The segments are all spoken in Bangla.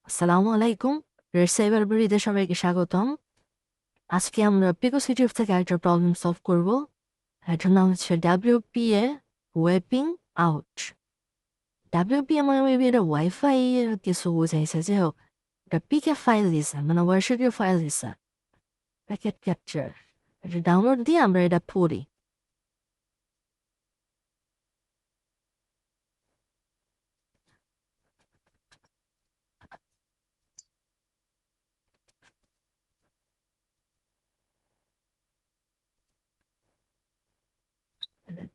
আসসালামু আলাইকুম। রেড সাইবার ব্রিজে সবাইকে স্বাগতম। আজকে আমরা পিকোসিটিভ থেকে একটা প্রবলেম সলভ করব। এটার নাম হচ্ছে WPA ওয়েপিং আউট। WPA মানে মেবি এটা ওয়াইফাই কিছু বোঝাইছে, যে হোক এটা পিকে ফাইল দিছে, মানে ওয়ারশিপীয় ফাইল দিছে, প্যাকেট ক্যাপচার। এটা ডাউনলোড দিয়ে আমরা এটা পড়ি।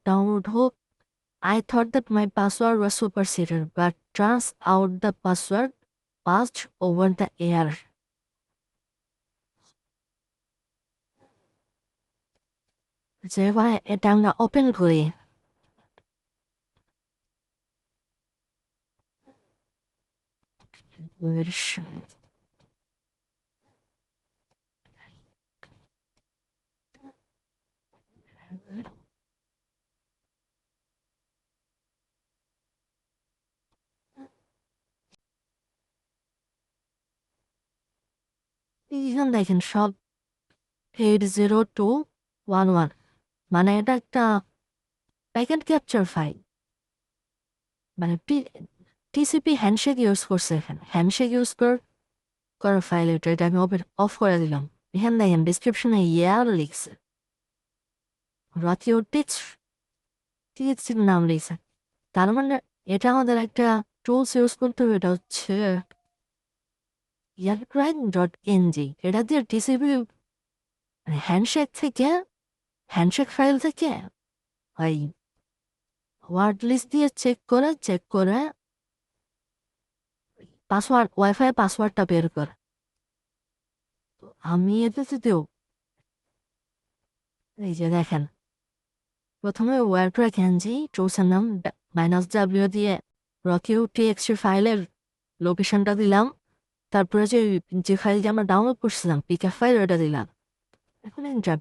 Download hook. I thought that my password was superseded, but turns out the password passed over the air. যে ভাই এটা আমরা ওপেন করি। এখানে দেখেন সব 80211, মানে এটা একটা প্যাকেট ক্যাপচার ফাইল, মানে টিসিপি হ্যান্ডশেক ইউজ করছে। এখানে হ্যান্ডশেক ইউজ করার ফাইল এটা। এটা আমি অফ করে দিলাম। এখানে দেখেন ডিসক্রিপশনে ইয়ার লিখছে, রাতিও টিক্স নাম লিখছে। তার মানে এটা আমাদের একটা টুলস ইউজ করতে হবে, এটা হচ্ছে ইয়ারক্রাইম.NG। এটা দিয়ে টিসিপি হ্যান্ডশেক ফাইল থেকে ওই ওয়ার্ড লিস্ট দিয়ে চেক করে পাসওয়ার্ড, ওয়াইফাই পাসওয়ার্ডটা বের করে। আমি এতে দেও, এই যে দেখেন, প্রথমে WPA-ing টুলসের নাম -W দিয়ে picoTF ফাইলের লোকেশনটা দিলাম। তারপরে যে ফাইলটি আমরা ডাউনলোড করছিলাম পিকে ফাইল, ওটা দিলাম। এখন এন্টার।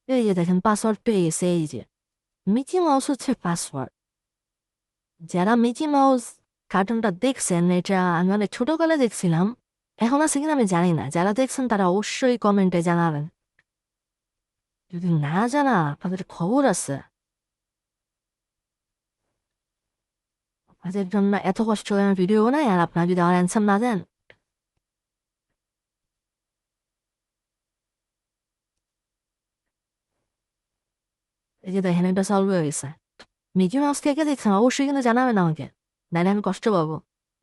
এই যে দেখেন পাসওয়ার্ড পেয়ে গেছে। এই যে মিকি মাউস হচ্ছে পাসওয়ার্ড। যারা মিকি মাউস কার্টুনটা দেখছেন, এটা আমি অনেক ছোটকালে দেখছিলাম, এখন আছে কিনা আমি জানি না। যারা দেখছেন তারা অবশ্যই কমেন্টে জানাবেন। যদি না জানা, আপনাদের খবর আছে। আপনাদের জন্য এত কষ্ট করে আমি ভিডিও বানাই, আর আপনারা যদি আমার অ্যান্সার না দেন। এই যে দেখেন এটা সলভ হয়ে গেছে। মিকি মাউস কে কে দেখছেন অবশ্যই কিন্তু জানাবেন আমাকে, নাহলে আমি কষ্ট পাবো।